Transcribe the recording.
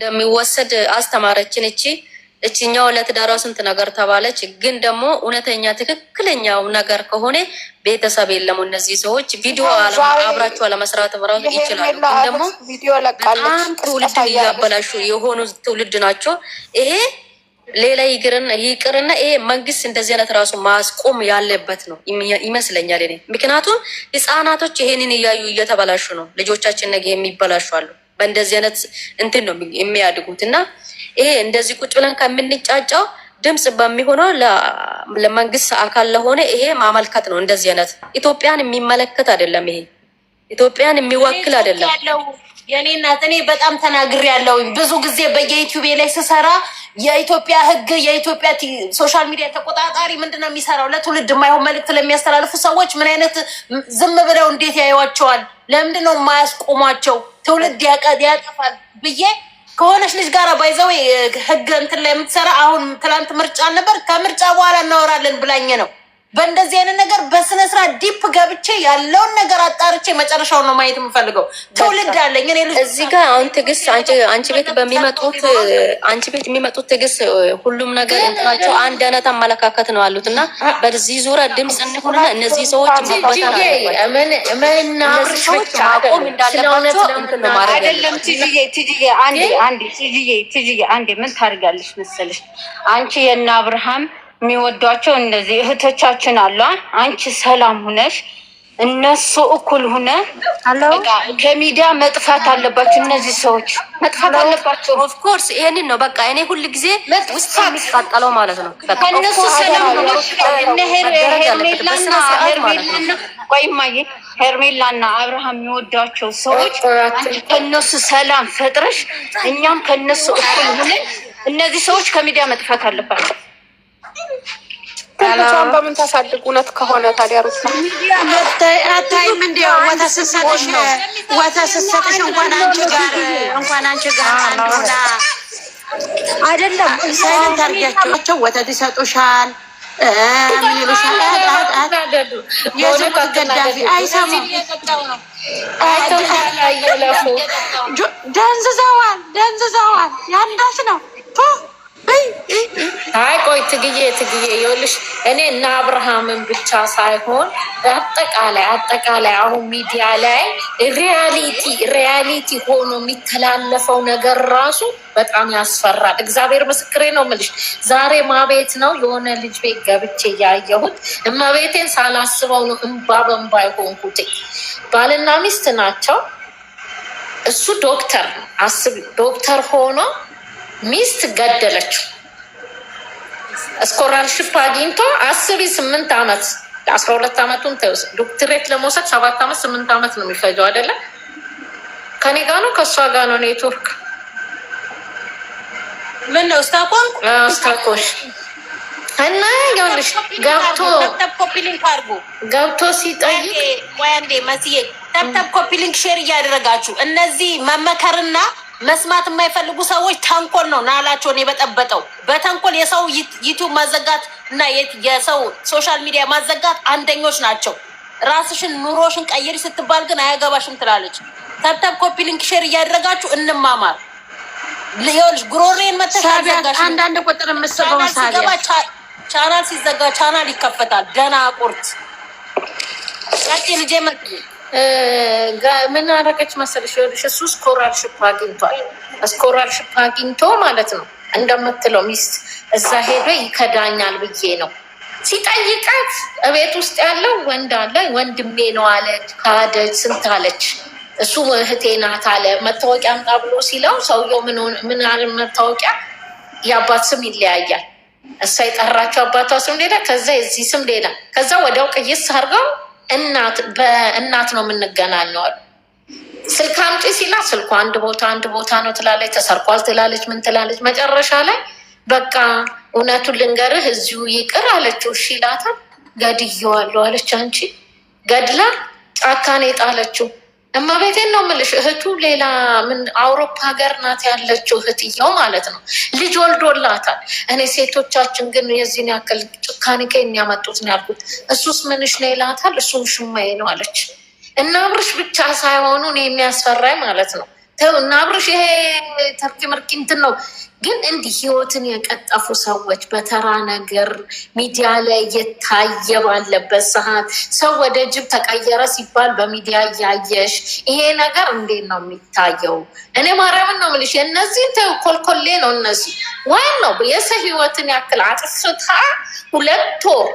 እንደሚወሰድ አስተማረችን። እቺኛው ለትዳሯ ስንት ነገር ተባለች። ግን ደግሞ እውነተኛ ትክክለኛው ነገር ከሆነ ቤተሰብ የለም። እነዚህ ሰዎች ቪዲዮ አብራችሁ ለመስራት ብራው ይችላሉ። ግን ደግሞ በጣም ትውልድ እያበላሹ የሆኑ ትውልድ ናቸው። ይሄ ሌላ ይቅርና ይሄ መንግስት እንደዚህ አይነት ራሱ ማስቆም ያለበት ነው ይመስለኛል እኔ። ምክንያቱም ህፃናቶች ይሄንን እያዩ እየተበላሹ ነው። ልጆቻችን ነገ የሚበላሹ አሉ። በእንደዚህ አይነት እንትን ነው የሚያድጉት እና ይሄ እንደዚህ ቁጭ ብለን ከምንጫጫው ድምጽ በሚሆነው ለመንግስት አካል ለሆነ ይሄ ማመልከት ነው። እንደዚህ አይነት ኢትዮጵያን የሚመለከት አይደለም። ይሄ ኢትዮጵያን የሚወክል አይደለም። የኔ እናት እኔ በጣም ተናግሬያለሁ። ብዙ ጊዜ በየዩቲዩብ ላይ ስሰራ የኢትዮጵያ ህግ የኢትዮጵያ ሶሻል ሚዲያ ተቆጣጣሪ ምንድነው የሚሰራው? ለትውልድ የማይሆን መልእክት ለሚያስተላልፉ ሰዎች ምን አይነት ዝም ብለው እንዴት ያዩዋቸዋል? ለምንድነው የማያስቆሟቸው? ትውልድ ያጠፋል ብዬ ከሆነች ልጅ ጋር ባይዘው ህግ እንትን ላይ የምትሰራ አሁን ትላንት ምርጫ ነበር፣ ከምርጫ በኋላ እናወራለን ብላኝ ነው። በእንደዚህ አይነት ነገር በስነ ስርዓት ዲፕ ገብቼ ያለውን ነገር አጣርቼ መጨረሻውን ነው ማየት የምፈልገው። ትውልድ አለኝ እኔ ልጅ እዚህ ጋር አሁን ትዕግስት አንቺ ቤት የሚመጡት ትዕግስት ሁሉም ነገር እንትናቸው አንድ አይነት አመለካከት ነው አሉት እና በዚህ ዙሪያ ድምፅ እንሆንና እነዚህ ሰዎች ማቆም እንዳለባቸው እንትን ነው ማድረግ አይደለም። ትጂዬ አንዴ ምን ታደርጋለሽ መሰለሽ? አንቺ የእነ አብርሃም የሚወዷቸው እንደዚህ እህቶቻችን አሉ። አንቺ ሰላም ሁነሽ እነሱ እኩል ሁነ ከሚዲያ መጥፋት አለባቸው። እነዚህ ሰዎች መጥፋት አለባቸው። ኦፍ ኮርስ ይሄንን ነው በቃ እኔ ሁሉ ጊዜ ውስጥ የሚቃጠለው ማለት ነው። ከነሱ ሰላም ሁነሽ እነ ሄርሜላና አብርሃም የሚወዷቸው ሰዎች ከነሱ ሰላም ፈጥረሽ እኛም ከነሱ እኩል ሁነ እነዚህ ሰዎች ከሚዲያ መጥፋት አለባቸው። ከነሷን በምን ታሳድግ? እውነት ከሆነ ታዲያ ሩታ አታይም እንዴ? ወተሰሰተሽ እንኳን አንቺ ጋር አንዱና አይደለም ሳይለንት አድርጊያቸው ወተት ይሰጡሻል። ምን ይሉሻል? የዚህ ገዳፊ አይሰሙም። ደንዝዘዋል። ያንዳች ነው። አይ ቆይ ትግዬ ይኸውልሽ እኔ እና አብርሃምን ብቻ ሳይሆን አጠቃላይ አሁን ሚዲያ ላይ ሪያሊቲ ሆኖ የሚተላለፈው ነገር ራሱ በጣም ያስፈራል። እግዚአብሔር ምስክሬ ነው የምልሽ። ዛሬ ማቤት ነው የሆነ ልጅ ቤት ገብቼ ያየሁት እመቤቴን ሳላስበው ነው እንባ በእንባ የሆንኩት። ባልና ሚስት ናቸው። እሱ ዶክተር ነው። አስቢ፣ ዶክተር ሆኖ ሚስት ገደለችው። ስኮላርሽፕ አግኝቶ አስቢ 8 ዓመት 12 ዓመቱን ተውስ ዶክትሬት ለመውሰድ 7 ዓመት 8 ዓመት ነው የሚፈጀው አይደለ? ከኔ ጋር ነው ከሷ ጋር ነው ኔትወርክ ምን ነው ስታኮሽ እና ይኸውልሽ ገብቶ ሲጠይቅ ወይ አንዴ መስዬ ተብተብ ኮፒ ሊንክ ሼር እያደረጋችሁ እነዚህ መመከርና መስማት የማይፈልጉ ሰዎች ተንኮል ነው ናላቸውን የበጠበጠው። በተንኮል የሰው ዩቲዩብ ማዘጋት እና የሰው ሶሻል ሚዲያ ማዘጋት አንደኞች ናቸው። ራስሽን ኑሮሽን ቀይሪ ስትባል ግን አያገባሽም ትላለች። ተብተብ ኮፒ ሊንክ ሼር እያደረጋችሁ እንማማር። ይኸውልሽ ጉሮሬን መተሻጋሽ አንዳንድ ቁጥር መስበው ቻናል ሲዘጋ ቻናል ይከፈታል። ደና ቁርጥ ቀጥ ልጄ መጥ ምን አደረገች መሰለሽ? ይኸውልሽ እሱ ስኮላርሽፕ አግኝቶ ማለት ነው እንደምትለው ሚስት እዛ ሄዶ ይከዳኛል ብዬ ነው ሲጠይቃት፣ እቤት ውስጥ ያለው ወንድ አለ። ወንድሜ ነው አለች። ካደች። ስንት አለች። እሱ እህቴ ናት አለ። መታወቂያ አምጣ ብሎ ሲለው ሰውየው ምን አለ መታወቂያ የአባት ስም ይለያያል። እሷ የጠራቸው አባቷ ስም ሌላ፣ ከዛ የዚህ ስም ሌላ። ከዛ ወዲያው ቅይስ አድርገው በእናት ነው የምንገናኘው። ስልክ አምጪ ሲላት ስልኩ አንድ ቦታ ነው ትላለች። ተሰርቋል ትላለች። ምን ትላለች? መጨረሻ ላይ በቃ እውነቱን ልንገርህ እዚሁ ይቅር አለችው። እሺ ይላታል። ገድዬዋለሁ አለች። አንቺ ገድላ ጫካን የጣለችው እመቤቴን ነው የምልሽ። እህቱ ሌላ ምን አውሮፓ ሀገር ናት ያለችው እህትየው ማለት ነው። ልጅ ወልዶላታል። እኔ ሴቶቻችን ግን የዚህን ያክል ጭካኔ ከእኛ ያመጡት ነው ያልኩት። እሱስ ምንሽ ነው ይላታል። እሱም ሽማዬ ነው አለች። እና አብርሽ ብቻ ሳይሆኑ እኔ የሚያስፈራኝ ማለት ነው ተው እና አብርሽ ይሄ ተርኪ ምርኪ እንትን ነው። ግን እንዲህ ህይወትን የቀጠፉ ሰዎች በተራ ነገር ሚዲያ ላይ እየታየ ባለበት ሰዓት ሰው ወደ ጅብ ተቀየረ ሲባል በሚዲያ እያየሽ ይሄ ነገር እንዴት ነው የሚታየው? እኔ ማርያምን ነው የምልሽ። የእነዚህን ተው ኮልኮሌ ነው እነሱ ዋን ነው የሰው ህይወትን ያክል አጥፍታ 2 ወር